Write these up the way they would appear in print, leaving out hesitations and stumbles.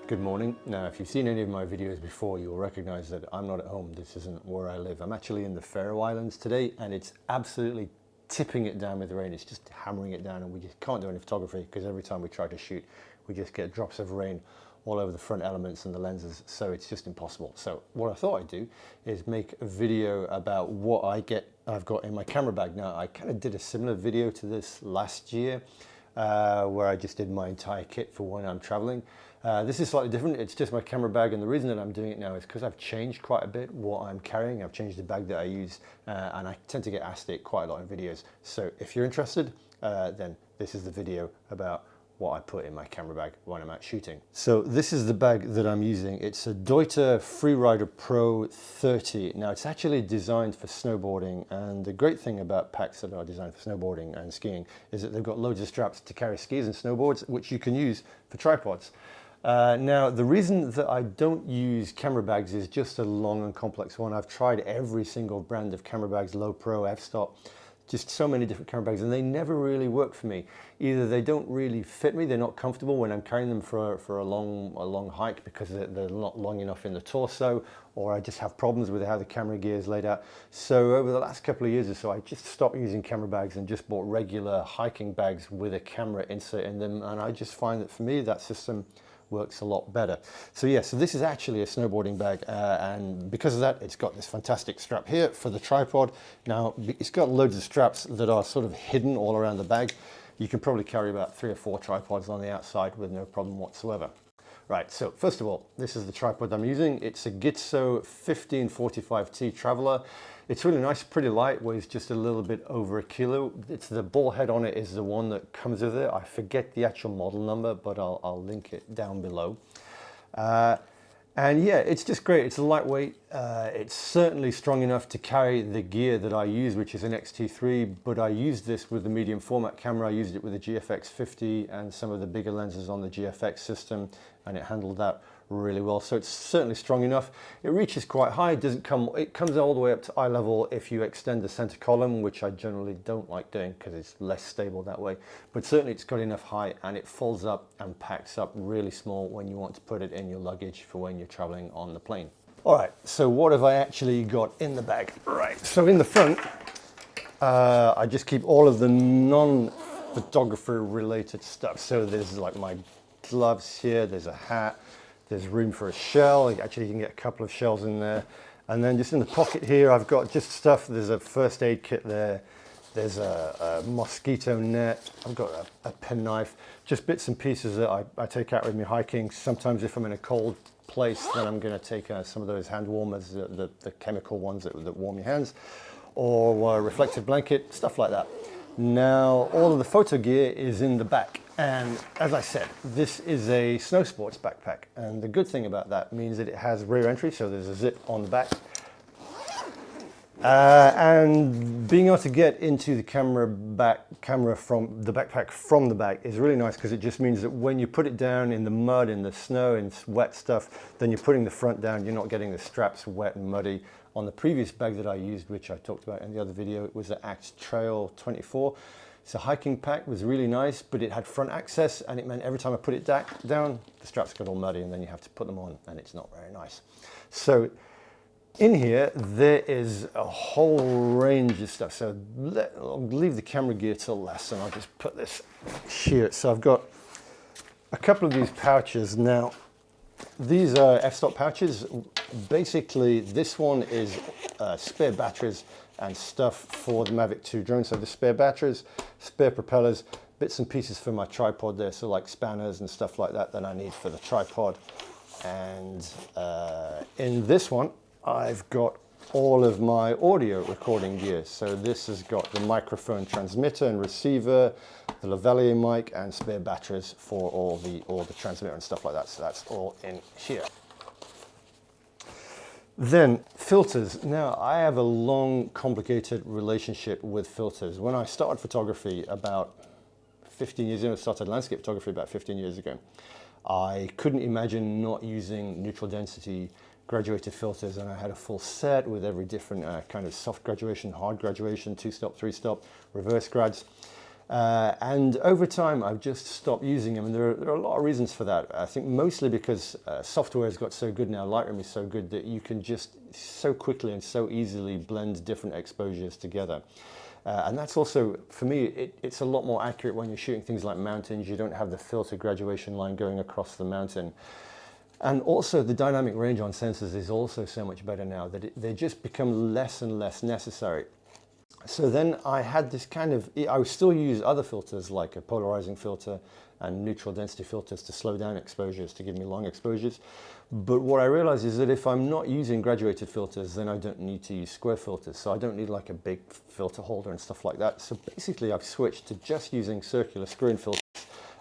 Good morning. Now, if you've seen any of my videos before, you'll recognize that I'm not at home. This isn't where I live. I'm actually in the Faroe Islands today, and it's absolutely tipping it down with rain. It's just hammering it down, and we just can't do any photography because every time we try to shoot, we just get drops of rain all over the front elements and the lenses, so it's just impossible. So what I thought I'd do is make a video about what I've got in my camera bag. Now, I kind of did a similar video to this last year, where I just did my entire kit for when I'm traveling. This is slightly different. It's just my camera bag, and the reason that I'm doing it now is because I've changed quite a bit what I'm carrying. I've changed the bag that I use, and I tend to get asked it quite a lot in videos. So if you're interested, then this is the video about what I put in my camera bag when I'm out shooting. So this is the bag that I'm using. It's a Deuter Freerider Pro 30. Now, it's actually designed for snowboarding, and the great thing about packs that are designed for snowboarding and skiing is that they've got loads of straps to carry skis and snowboards, which you can use for tripods. Now, the reason that I don't use camera bags is just a long and complex one. I've tried every single brand of camera bags, Low Pro, f-stop, just so many different camera bags, and they never really work for me. Either they don't really fit me, they're not comfortable when I'm carrying them for a long hike because they're not long enough in the torso, or I just have problems with how the camera gear is laid out. So over the last couple of years or so, I just stopped using camera bags and just bought regular hiking bags with a camera insert in them, and I just find that for me, that system works a lot better. So yeah, so this is actually a snowboarding bag, and because of that, it's got this fantastic strap here for the tripod. Now, it's got loads of straps that are sort of hidden all around the bag. You can probably carry about 3 or 4 tripods on the outside with no problem whatsoever. Right, so first of all, this is the tripod I'm using. It's a Gitzo 1545T Traveler. It's really nice, pretty light, weighs just a little bit over 1 kilo. It's the ball head on it is the one that comes with it. I forget the actual model number, but I'll link it down below. And yeah, it's just great. It's lightweight. It's certainly strong enough to carry the gear that I use, which is an X-T3, but I used this with the medium format camera. I used it with the GFX 50 and some of the bigger lenses on the GFX system, and it handled that really well. So it's certainly strong enough. It reaches quite high. It comes all the way up to eye level if you extend the center column, which I generally don't like doing because it's less stable that way. But certainly it's got enough height, and it folds up and packs up really small when you want to put it in your luggage for when you're traveling on the plane. All right, so what have I actually got in the bag? Right, so in the front, I just keep all of the non-photographer related stuff. So there's like my gloves here, there's a hat, there's room for a shell. Actually, you can get a couple of shells in there. And then just in the pocket here, I've got just stuff. There's a first aid kit there. There's a mosquito net. I've got a penknife. Just bits and pieces that I take out with me hiking. Sometimes if I'm in a cold place, then I'm going to take some of those hand warmers, the chemical ones that warm your hands, or a reflective blanket, stuff like that. Now, all of the photo gear is in the back. And as I said, this is a snow sports backpack. And the good thing about that means that it has rear entry, so there's a zip on the back. And being able to get into the camera from the backpack from the back is really nice, because it just means that when you put it down in the mud, in the snow, in wet stuff, then you're putting the front down, you're not getting the straps wet and muddy. On the previous bag that I used, which I talked about in the other video, it was the Axe Trail 24. It's a hiking pack. It was really nice, but it had front access, and it meant every time I put it down, the straps got all muddy, and then you have to put them on, and it's not very nice. So in here, there is a whole range of stuff. So I'll leave the camera gear till last, and I'll just put this here. So I've got a couple of these pouches. Now, these are f-stop pouches. Basically, this one is spare batteries and stuff for the Mavic 2 drone. So the spare batteries, spare propellers, bits and pieces for my tripod there. So like spanners and stuff like that I need for the tripod. And in this one, I've got all of my audio recording gear. So this has got the microphone transmitter and receiver, the lavalier mic, and spare batteries for all the transmitter and stuff like that. So that's all in here. Then filters. Now, I have a long, complicated relationship with filters. When I started photography about 15 years ago, I started landscape photography about 15 years ago, I couldn't imagine not using neutral density graduated filters, and I had a full set with every different kind of soft graduation, hard graduation, 2-stop, 3-stop, reverse grads. And over time, I've just stopped using them, and there are a lot of reasons for that. I think mostly because software has got so good now, Lightroom is so good that you can just so quickly and so easily blend different exposures together. And that's also, for me, it's a lot more accurate when you're shooting things like mountains. You don't have the filter graduation line going across the mountain. And also the dynamic range on sensors is also so much better now that they just become less and less necessary. So then I had this kind of, I would still use other filters like a polarizing filter and neutral density filters to slow down exposures, to give me long exposures. But what I realized is that if I'm not using graduated filters, then I don't need to use square filters. So I don't need like a big filter holder and stuff like that. So basically I've switched to just using circular screw-in filters.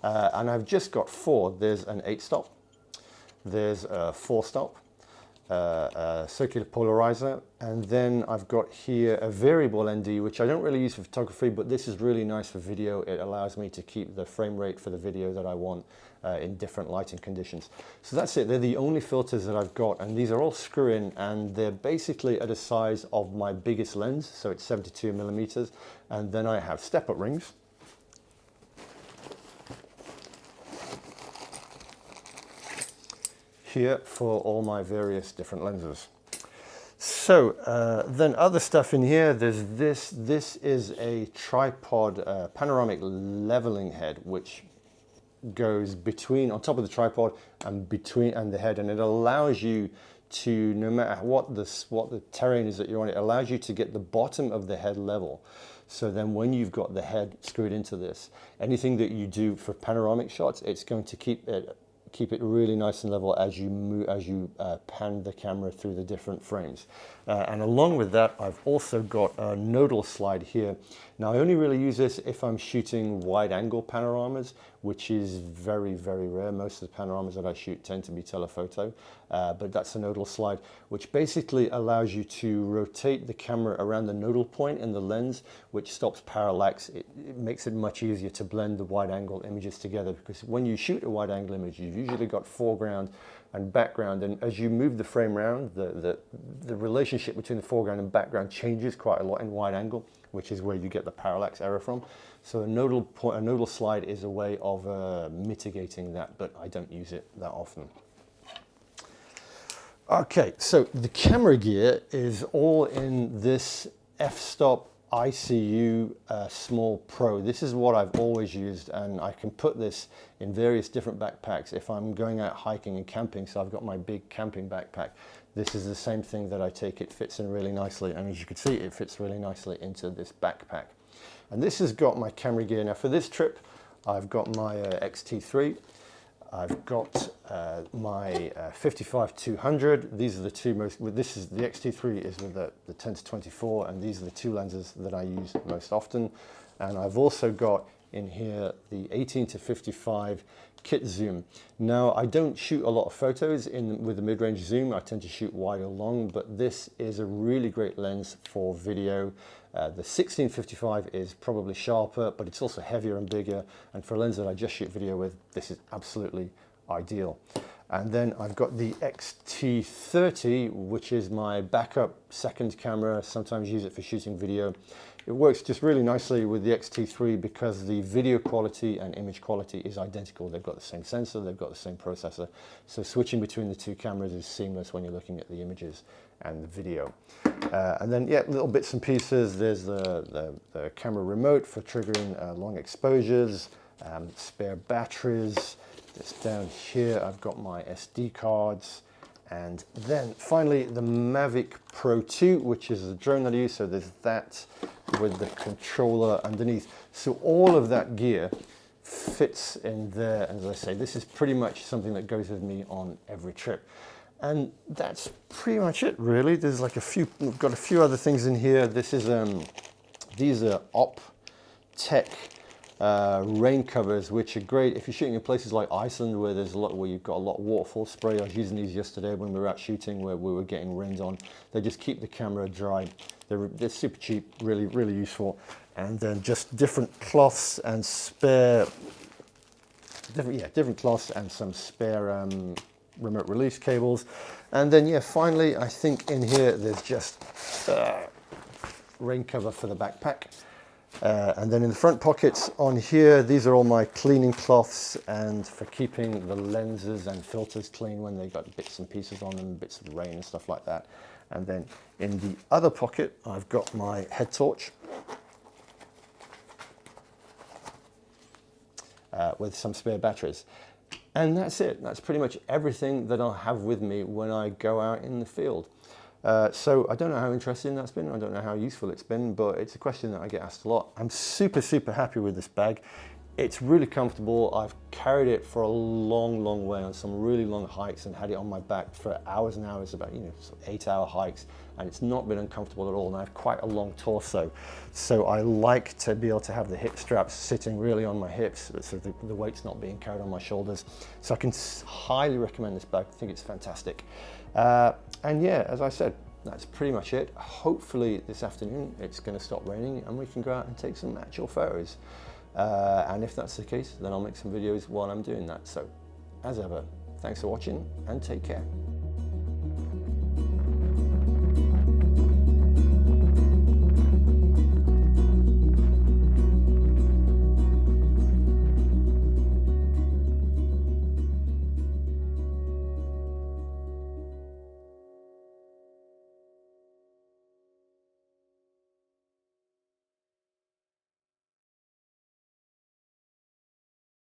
And I've just got 4. There's an 8-stop, there's a 4-stop, a circular polarizer, and then I've got here a variable ND, which I don't really use for photography, but this is really nice for video. It allows me to keep the frame rate for the video that I want in different lighting conditions. So that's it. They're the only filters that I've got, and these are all screw-in, and they're basically at a size of my biggest lens, so it's 72 millimeters, and then I have step-up rings. Here for all my various different lenses. So then other stuff in here, there's this is a tripod panoramic leveling head, which goes between, on top of the tripod and between and the head, and it allows you to, no matter what the terrain is that you're on, it allows you to get the bottom of the head level. So then when you've got the head screwed into this, anything that you do for panoramic shots, it's going to keep it really nice and level as you move, pan the camera through the different frames. And along with that, I've also got a nodal slide here. Now I only really use this if I'm shooting wide angle panoramas, which is very, very rare. Most of the panoramas that I shoot tend to be telephoto, but that's a nodal slide, which basically allows you to rotate the camera around the nodal point in the lens, which stops parallax. It makes it much easier to blend the wide angle images together, because when you shoot a wide angle image, you've usually got foreground and background, and as you move the frame around, the relationship between the foreground and background changes quite a lot in wide angle, which is where you get the parallax error from. So a nodal slide is a way of mitigating that, but I don't use it that often. Okay, so the camera gear is all in this f-stop ICU Small Pro. This is what I've always used, and I can put this in various different backpacks if I'm going out hiking and camping. So I've got my big camping backpack. This is the same thing that I take. It fits in really nicely, and as you can see, it fits really nicely into this backpack. And this has got my camera gear. Now for this trip, I've got my X-T3. I've got my 55-200. These are the two most, this is the X-T3 is with the 10-24, and these are the two lenses that I use most often. And I've also got in here the 18-55 kit zoom. Now I don't shoot a lot of photos with the mid-range zoom. I tend to shoot wide or long, but this is a really great lens for video. The 16-55 is probably sharper, but it's also heavier and bigger, and for a lens that I just shoot video with, this is absolutely ideal. And then I've got the X-T30, which is my backup second camera. Sometimes use it for shooting video. It works just really nicely with the X-T3 because the video quality and image quality is identical. They've got the same sensor, they've got the same processor. So switching between the two cameras is seamless when you're looking at the images and the video. And then, yeah, little bits and pieces. There's the camera remote for triggering long exposures, spare batteries. Just down here, I've got my SD cards. And then finally, the Mavic Pro 2, which is the drone that I use. So there's that with the controller underneath. So all of that gear fits in there. And as I say, this is pretty much something that goes with me on every trip. And that's pretty much it, really. There's like we've got a few other things in here. This is, these are Optech rain covers, which are great if you're shooting in places like Iceland, where you've got a lot of waterfall spray. I was using these yesterday when we were out shooting, where we were getting rained on. They just keep the camera dry. They're super cheap, really, really useful. And then just different cloths and different cloths and some spare remote release cables. And then, yeah, finally, I think in here there's just rain cover for the backpack. And then in the front pockets on here, these are all my cleaning cloths and for keeping the lenses and filters clean when they got bits and pieces on them, bits of rain and stuff like that. And then in the other pocket, I've got my head torch with some spare batteries. And that's it. That's pretty much everything that I'll have with me when I go out in the field. So I don't know how interesting that's been, I don't know how useful it's been, but it's a question that I get asked a lot. I'm super, super happy with this bag. It's really comfortable. I've carried it for a long, long way on some really long hikes and had it on my back for hours and hours, about, you know, 8-hour hikes, and it's not been uncomfortable at all. And I have quite a long torso, so I like to be able to have the hip straps sitting really on my hips, so the weight's not being carried on my shoulders. So I can highly recommend this bag. I think it's fantastic. And yeah, as I said, that's pretty much it. Hopefully this afternoon it's going to stop raining and we can go out and take some actual photos. And if that's the case, then I'll make some videos while I'm doing that. So, as ever, thanks for watching and take care.